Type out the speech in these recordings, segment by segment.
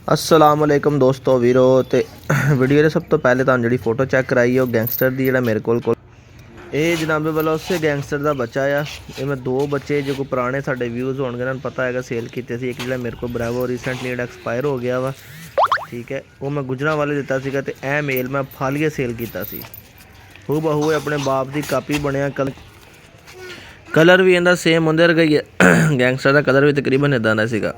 अस्सलाम वालेकुम दोस्तों वीरो ते वीडियो दे सब तो पहले तुहानू जी फोटो चैक कराई है गैंगस्टर की जो मेरे को ये जनाबे वाला उस गैंगस्टर का बच्चा आ। ये मैं दो बच्चे जो कोई पुराने साडे व्यूज़ होंगे उन्होंने पता है सेल किए थे। एक जो मेरे को ब्रावो रिसेंटली जो एक्सपायर हो गया वा, ठीक है, वो मैं गुजरा वाले दिता सीगा ते ए मेल मैं फालिए सेल किया सी। हू बहू अपने बाप की कापी बनया। कलर भी इनका सेम होंगे गई है। गैंगस्टर का कलर भी तकरीबन इदा का सीगा।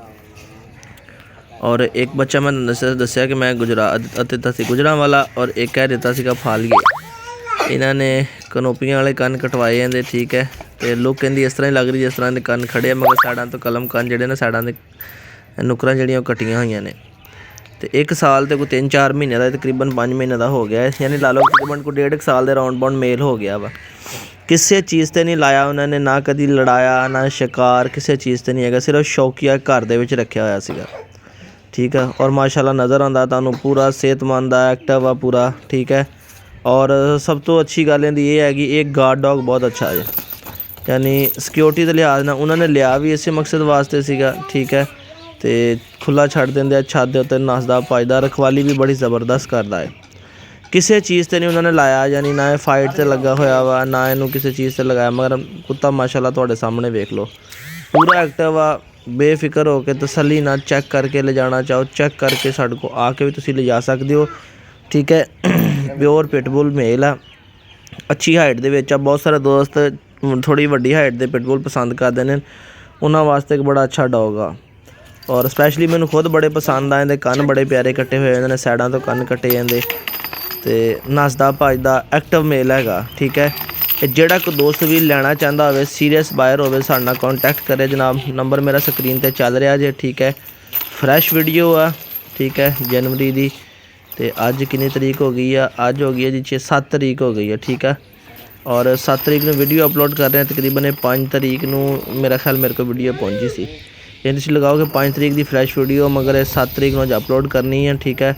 और एक बच्चा मैं दसिया कि मैं गुजरात दिता सी गुजरांवाला और एक कह दिता सीगा फालिए। इन्होंने कनोपियां वाले कन कटवाए जाते, ठीक है, तो लुक इनकी इस तरह ही लग रही जिस तरह के कन खड़े, मगर साइडों तो कलम कन जोड़े ने साइडों के नुकरां जड़ियाँ कट्टियां हुई ने। तो 1 साल तो कोई 3-4 महीने का तकरीबन 5 महीने का हो गया है, यानी ला लो तकरीबन कोई 1.5 साल के राउंड बाउंड मेल हो गया वा। किसी चीज़ से नहीं लाया उन्होंने, ना कभी लड़ाया ना शिकार, किसी चीज़ से नहीं है, सिर्फ शौकिया घर के रखा हुआ सीगा, ठीक है। और माशाल्लाह नज़र आता तुहानू पूरा सेहतमंद है, एक्टिव है पूरा, ठीक है। और सब तो अच्छी गल इहदी ये है कि एक गार्ड डॉग बहुत अच्छा है, यानी सिक्योरिटी के लिहाज ना उन्होंने लिया भी इस मकसद वास्ते सीगा, ठीक है। तो खुला छड़ देंगे, छत के उत्ते नसदा भजदा, रखवाली भी बड़ी ज़बरदस्त करता है। किसी चीज़ से नहीं उन्होंने लाया, यानी ना फाइट से लगा होया वा ना इनू किसी चीज़ से लगाया, मगर कुत्ता माशाल्लाह तुहाडे सामने वेख लो पूरा एक्टिव आ। बेफिक्र हो के तसली ना चैक करके ले जाना चाहो चैक करके साढ़े को आके भी तुसी ले जा सकते हो, ठीक है। प्योर पिटबुल मेल आ, अच्छी हाइट दे विच आ। बहुत सारे दोस्त थोड़ी वड्डी हाइट दे पिटबुल पसंद करते हैं, उन्होंने वास्ते एक बड़ा अच्छा डॉग आ। और स्पैशली मैनू खुद बड़े पसंद आए, कन बड़े प्यारे कट्टे हुए हैं, साइडों तो कन कट्टे जाते, तो नसदा भजदा एक्टिव मेल है, ठीक है। जोड़ा कोई दोस्त भी लेना चाहता हो, सीरीयस बायर हो, साढ़े नाल कॉन्टैक्ट करे जनाब। नंबर मेरा स्क्रीन पर चल रहा जे, ठीक है। फ्रैश वीडियो आ, ठीक है, जनवरी की। तो अज कितनी तरीक हो गई है, अज हो गई है जी 7 तरीक हो गई है, ठीक है। और 7 तरीक में वीडियो अपलोड कर रहे हैं, तकरीबन 5 तरीक को मेरा ख्याल मेरे को वीडियो पहुँची सी। ये तुम लगाओ कि 5 तरीक की फ्रैश वीडियो, मगर 7 तरीक को अपलोड करनी है, ठीक है।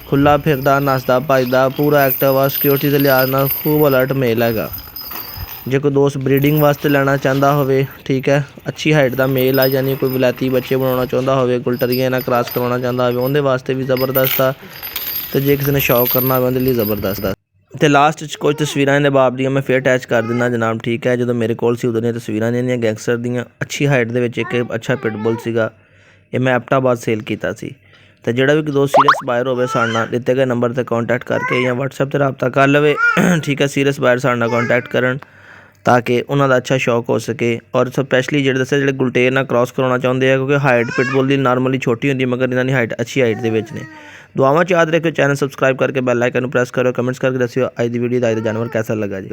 खुला फिरदा नसदा भजदा पूरा एक्टिव आ, सिक्योरिटी के लिहाज नाल खूब अलर्ट मेल है। जो कोई दोस्त ब्रीडिंग वास्ते लेना चाहता हो, ठीक है, अच्छी हाइट का मेल आ, यानी कोई विलायती बच्चे बनाना चाहता हो, कोई टरिया ना क्रॉस करवाना चाहता हो, उनके वास्ते भी ज़बरदस्त आ। तो जे किसी ने शौक करना हो उनके लिए ज़बरदस्त आ। तो लास्ट कुछ तस्वीर इन्हें बाप दियाँ मैं फिर अटैच कर देना जनाब, ठीक है। जो मेरे को उदों दी तस्वीर ने गैंगस्टर दियाँ अच्छी हाइट के एक अच्छा पिटबुल सीगा, ये मैं एबटाबाद सेल किया सी। तो जोड़ा भी दोस्त सीरीयस बायर हो साढ़े नाल दिते गए नंबर पर कॉन्टैक्ट करके या व्हाट्सएप पर रबता कर लवे, ठीक है। सीरीयस बायर साढ़े नाल कॉन्टैक्ट करन ताकि उन्होंने अच्छा शौक हो सके। और स्पैशली जो दस जो गुलटेर ना क्रॉस करवाना चाहते हैं, क्योंकि हाइट पिटबुल की नॉर्मली छोटी होंगी, मगर इन्होंने हाइट अच्छी हाइट के ने। दुआवां याद रखियो, चैनल सबसक्राइब करके बैल आइकन प्रेस करो, कमेंट्स करके दसियो अज की वीडियो का जानवर कैसा लगा जी।